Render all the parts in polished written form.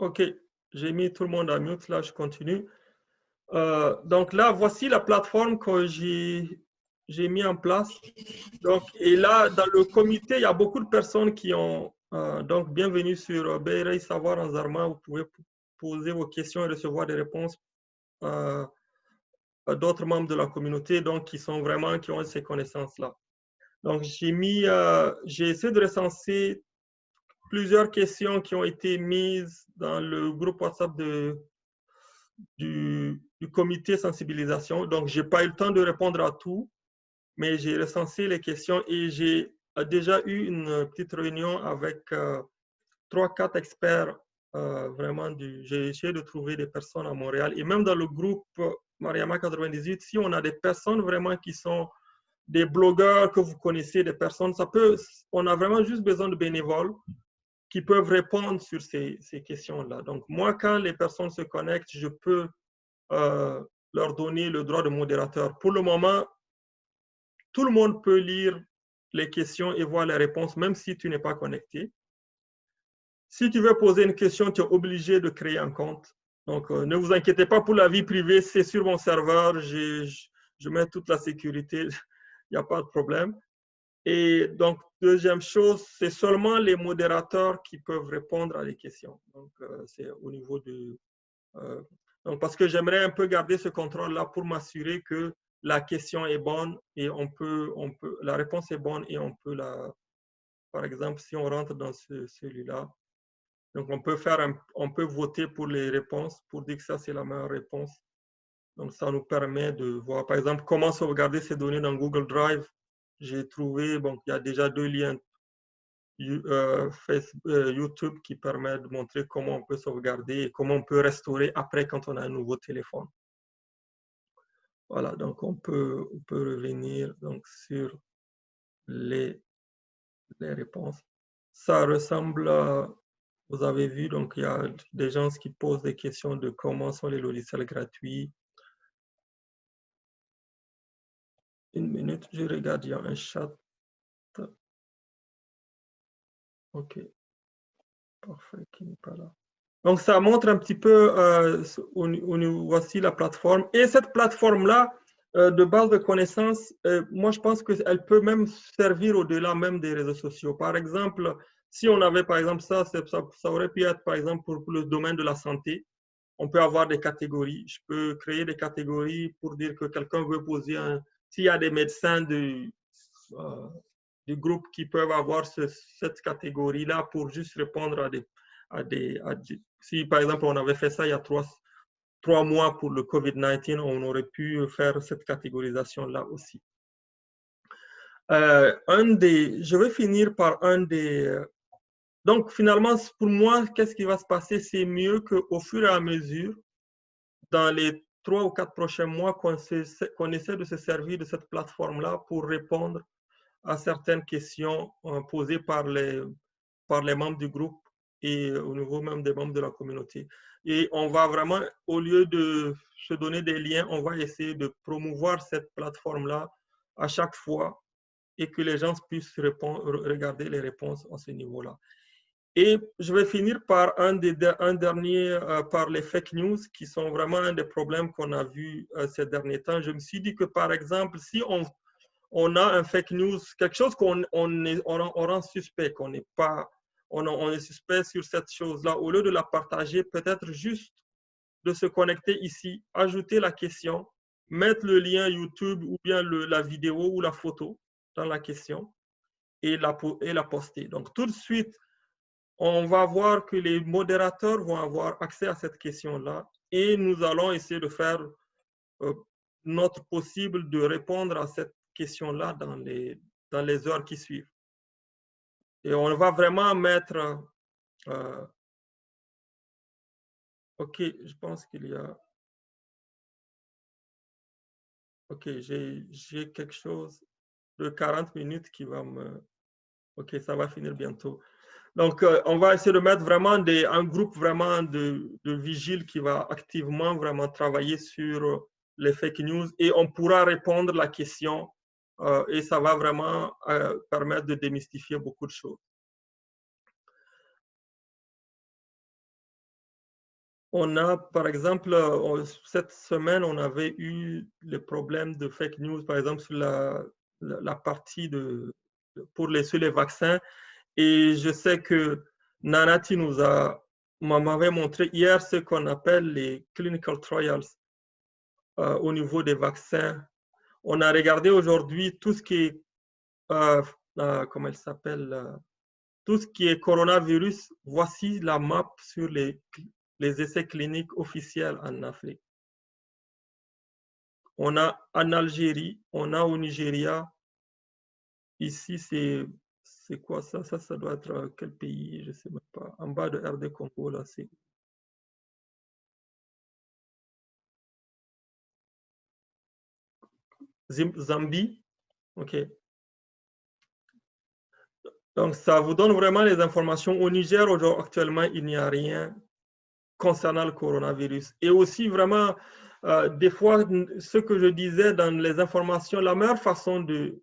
OK, j'ai mis tout le monde à mute, là, je continue. Donc là, voici la plateforme que j'ai mis en place. Donc, et là, dans le comité, il y a beaucoup de personnes qui ont... donc, bienvenue sur Beirei Savoir en Zarma. Vous pouvez poser vos questions et recevoir des réponses d'autres membres de la communauté, donc, qui ont ces connaissances-là. Donc, j'ai essayé de recenser plusieurs questions qui ont été mises dans le groupe WhatsApp du comité sensibilisation. Donc, je n'ai pas eu le temps de répondre à tout, mais j'ai recensé les questions et j'ai déjà eu une petite réunion avec 3-4 experts. J'ai essayé de trouver des personnes à Montréal et même dans le groupe Mariama 98, si on a des personnes vraiment qui sont des blogueurs que vous connaissez, des personnes, on a vraiment juste besoin de bénévoles qui peuvent répondre sur ces questions-là. Donc, moi, quand les personnes se connectent, je peux leur donner le droit de modérateur. Pour le moment, tout le monde peut lire les questions et voir les réponses, même si tu n'es pas connecté. Si tu veux poser une question, tu es obligé de créer un compte. Donc, ne vous inquiétez pas pour la vie privée, c'est sur mon serveur, je mets toute la sécurité, il n'y a pas de problème. Et donc, deuxième chose, c'est seulement les modérateurs qui peuvent répondre à les questions. Donc, c'est au niveau de... donc, parce que j'aimerais un peu garder ce contrôle-là pour m'assurer que la question est bonne et la réponse est bonne et on peut par exemple, si on rentre dans celui-là, donc on peut voter pour les réponses pour dire que ça c'est la meilleure réponse. Donc ça nous permet de voir, par exemple, comment sauvegarder ces données dans Google Drive. J'ai trouvé, bon, il y a déjà 2 liens YouTube qui permettent de montrer comment on peut sauvegarder et comment on peut restaurer après quand on a un nouveau téléphone. Voilà, donc on peut revenir donc, sur les réponses. Ça ressemble à, vous avez vu, donc il y a des gens qui posent des questions de comment sont les logiciels gratuits. Une minute, je regarde, il y a un chat. OK. Parfait, qui n'est pas là. Donc, ça montre un petit peu, voici la plateforme. Et cette plateforme-là, de base de connaissances, moi, je pense qu'elle peut même servir au-delà même des réseaux sociaux. Par exemple, si on avait, par exemple, ça aurait pu être, par exemple, pour le domaine de la santé. On peut avoir des catégories. Je peux créer des catégories pour dire que quelqu'un veut poser s'il y a des médecins du groupe qui peuvent avoir cette catégorie-là pour juste répondre si par exemple on avait fait ça il y a 3 mois pour le COVID-19, on aurait pu faire cette catégorisation-là aussi. Je vais finir par donc finalement pour moi, qu'est-ce qui va se passer? C'est mieux qu'au fur et à mesure, dans les 3 ou 4 prochains mois, qu'on essaie de se servir de cette plateforme-là pour répondre à certaines questions posées par les membres du groupe et au niveau même des membres de la communauté. Et on va vraiment, au lieu de se donner des liens, on va essayer de promouvoir cette plateforme-là à chaque fois et que les gens puissent regarder les réponses à ce niveau-là. Et je vais finir par un dernier, par les fake news, qui sont vraiment un des problèmes qu'on a vu ces derniers temps. Je me suis dit que, par exemple, si on a un fake news, quelque chose qu'on rend suspect, on est suspect sur cette chose-là, au lieu de la partager, peut-être juste de se connecter ici, ajouter la question, mettre le lien YouTube ou bien la vidéo ou la photo dans la question et la poster. Donc, tout de suite, on va voir que les modérateurs vont avoir accès à cette question-là et nous allons essayer de faire notre possible de répondre à cette question-là dans les heures qui suivent. Et on va vraiment mettre... OK, je pense qu'il y a... OK, j'ai quelque chose de 40 minutes qui va me... OK, ça va finir bientôt. Donc, on va essayer de mettre vraiment un groupe vraiment de vigiles qui va activement vraiment travailler sur les fake news et on pourra répondre à la question et ça va vraiment permettre de démystifier beaucoup de choses. On a, par exemple, cette semaine, on avait eu le problème de fake news, par exemple, sur la partie sur les vaccins. Et je sais que Nanati m'avait montré hier ce qu'on appelle les clinical trials au niveau des vaccins. On a regardé aujourd'hui tout ce qui est, comment elle s'appelle, tout ce qui est coronavirus. Voici la map sur les essais cliniques officiels en Afrique. On a en Algérie, on a au Nigeria. Ici, c'est quoi ça? Ça doit être quel pays? Je ne sais même pas. En bas de RD Congo, là, c'est Zambie. OK. Donc, ça vous donne vraiment les informations. Au Niger, actuellement, il n'y a rien concernant le coronavirus. Et aussi, vraiment, des fois, ce que je disais dans les informations, la meilleure façon de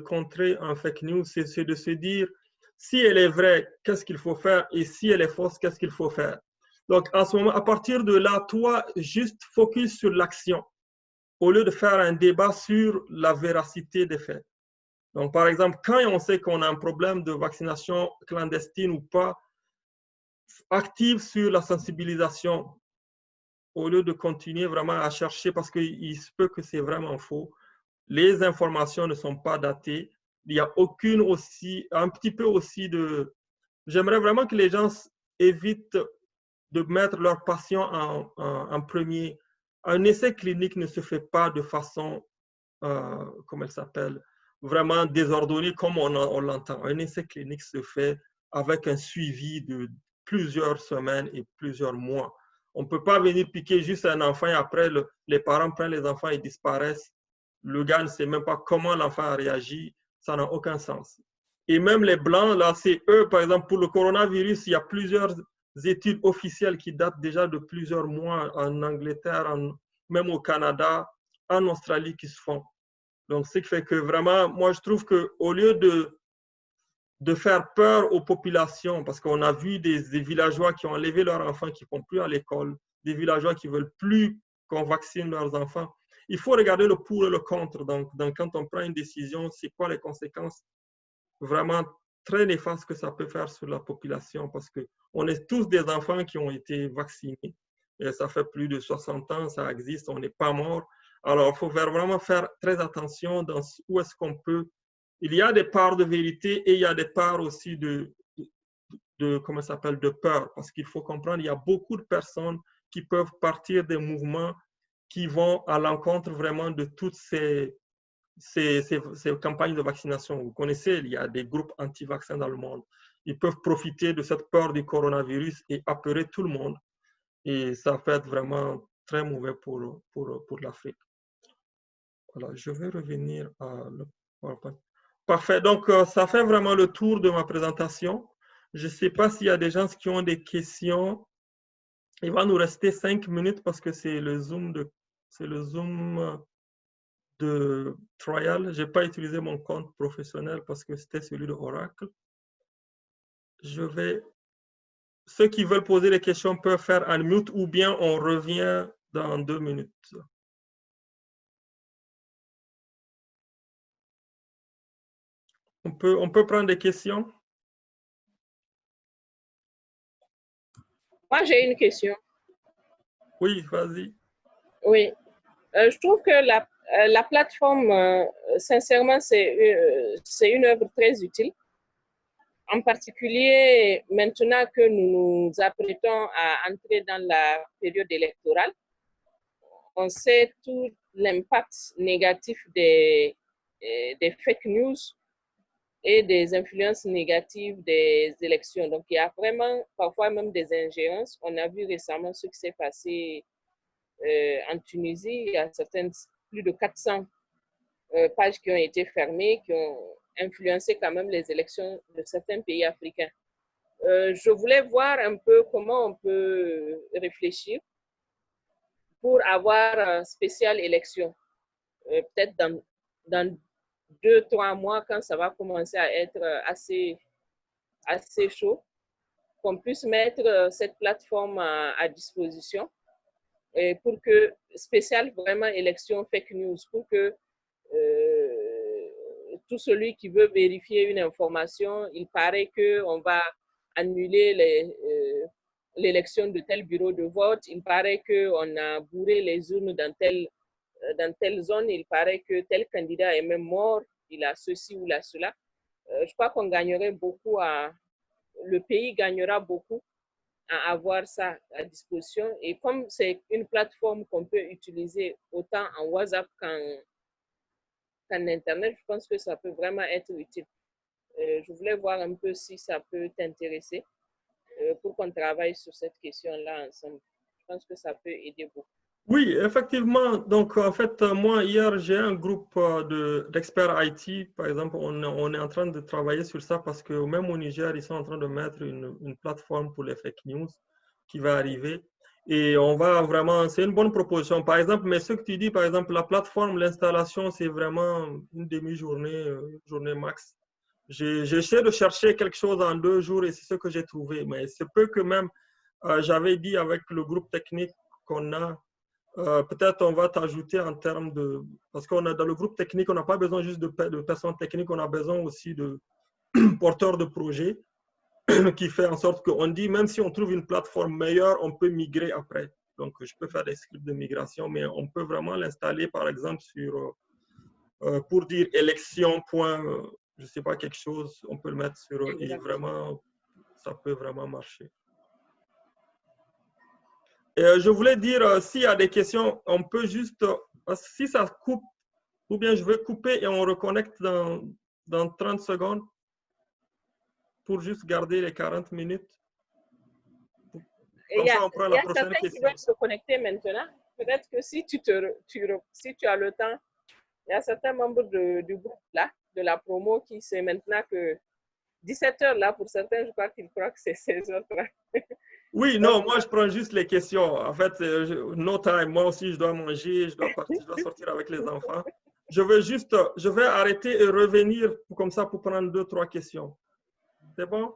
contrer un fake news, c'est de se dire, si elle est vraie, qu'est-ce qu'il faut faire? Et si elle est fausse, qu'est-ce qu'il faut faire? Donc, en ce moment, à partir de là, toi, juste focus sur l'action, au lieu de faire un débat sur la véracité des faits. Donc, par exemple, quand on sait qu'on a un problème de vaccination clandestine ou pas, active sur la sensibilisation au lieu de continuer vraiment à chercher parce qu'il se peut que c'est vraiment faux. Les informations ne sont pas datées. Il n'y a aucune aussi, un petit peu aussi de... J'aimerais vraiment que les gens évitent de mettre leur patient en premier. Un essai clinique ne se fait pas de façon, comment elle s'appelle, vraiment désordonnée comme on l'entend. Un essai clinique se fait avec un suivi de plusieurs semaines et plusieurs mois. On ne peut pas venir piquer juste un enfant et après les parents prennent les enfants et disparaissent. Le gars ne sait même pas comment l'enfant a réagi. Ça n'a aucun sens. Et même les blancs, là, c'est eux, par exemple, pour le coronavirus, il y a plusieurs études officielles qui datent déjà de plusieurs mois en Angleterre, même au Canada, en Australie qui se font. Donc, ce qui fait que vraiment, moi, je trouve qu'au lieu de faire peur aux populations, parce qu'on a vu des villageois qui ont enlevé leurs enfants, qui ne vont plus à l'école, des villageois qui ne veulent plus qu'on vaccine leurs enfants. Il faut regarder le pour et le contre. Donc, quand on prend une décision, c'est quoi les conséquences vraiment très néfastes que ça peut faire sur la population, parce qu'on est tous des enfants qui ont été vaccinés. Et ça fait plus de 60 ans, ça existe, on n'est pas mort. Alors, il faut vraiment faire très attention dans où est-ce qu'on peut. Il y a des parts de vérité et il y a des parts aussi comment ça s'appelle, de peur. Parce qu'il faut comprendre, il y a beaucoup de personnes qui peuvent partir des mouvements qui vont à l'encontre vraiment de toutes ces campagnes de vaccination. Vous connaissez, il y a des groupes anti-vaccins dans le monde. Ils peuvent profiter de cette peur du coronavirus et apeurer tout le monde. Et ça peut être vraiment très mauvais pour l'Afrique. Voilà, je vais revenir à le PowerPoint. Parfait. Donc, ça fait vraiment le tour de ma présentation. Je ne sais pas s'il y a des gens qui ont des questions. Il va nous rester 5 minutes parce que c'est le Zoom de Trial. Je n'ai pas utilisé mon compte professionnel parce que c'était celui de Oracle. Ceux qui veulent poser des questions peuvent faire un mute ou bien on revient dans 2 minutes. On peut prendre des questions? Moi, j'ai une question. Oui, vas-y. Oui. Je trouve que la plateforme, sincèrement, c'est une œuvre très utile. En particulier, maintenant que nous nous apprêtons à entrer dans la période électorale, on sait tout l'impact négatif des fake news et des influences négatives des élections. Donc, il y a vraiment parfois même des ingérences. On a vu récemment ce qui s'est passé en Tunisie. Il y a plus de 400 pages qui ont été fermées, qui ont influencé quand même les élections de certains pays africains. Je voulais voir un peu comment on peut réfléchir pour avoir une spéciale élection. Peut-être dans 2-3 mois, quand ça va commencer à être assez chaud, qu'on puisse mettre cette plateforme à disposition et pour que, spécial vraiment élection fake news, pour que tout celui qui veut vérifier une information, il paraît qu'on va annuler l'élection de tel bureau de vote, il paraît qu'on a bourré les urnes dans telle zone, il paraît que tel candidat est même mort, il a ceci ou là cela. Je crois qu'on gagnerait beaucoup le pays gagnera beaucoup à avoir ça à disposition. Et comme c'est une plateforme qu'on peut utiliser autant en WhatsApp qu'en Internet, je pense que ça peut vraiment être utile. Je voulais voir un peu si ça peut t'intéresser pour qu'on travaille sur cette question-là ensemble. Je pense que ça peut aider beaucoup. Oui, effectivement. Donc, en fait, moi, hier, j'ai un groupe d'experts IT. Par exemple, on est en train de travailler sur ça parce que même au Niger, ils sont en train de mettre une plateforme pour les fake news qui va arriver. Et on va vraiment, c'est une bonne proposition. Par exemple, mais ce que tu dis, par exemple, la plateforme, l'installation, c'est vraiment une demi-journée, journée max. J'ai essayé de chercher quelque chose en 2 jours et c'est ce que j'ai trouvé. Mais c'est peu que même, j'avais dit avec le groupe technique qu'on a, peut-être on va t'ajouter en termes de... Parce qu'on a dans le groupe technique, on n'a pas besoin juste de personnes techniques, on a besoin aussi de porteurs de projets qui fait en sorte qu'on dit, même si on trouve une plateforme meilleure, on peut migrer après. Donc, je peux faire des scripts de migration, mais on peut vraiment l'installer, par exemple, sur, pour dire élection, point, je ne sais pas, quelque chose, on peut le mettre sur... Et vraiment, ça peut vraiment marcher. Je voulais dire, s'il y a des questions, on peut juste, si ça coupe, ou bien je vais couper et on reconnecte dans 30 secondes pour juste garder les 40 minutes. Il y a certains qui veulent se connecter maintenant. Peut-être que si tu as le temps, il y a certains membres du groupe là, de la promo, qui c'est maintenant que 17h là, pour certains, je crois qu'ils croient que c'est 16h30. Oui, non, moi je prends juste les questions. En fait, no time. Moi aussi, je dois manger, je dois partir, je dois sortir avec les enfants. Je vais arrêter et revenir comme ça pour prendre 2-3 questions. C'est bon?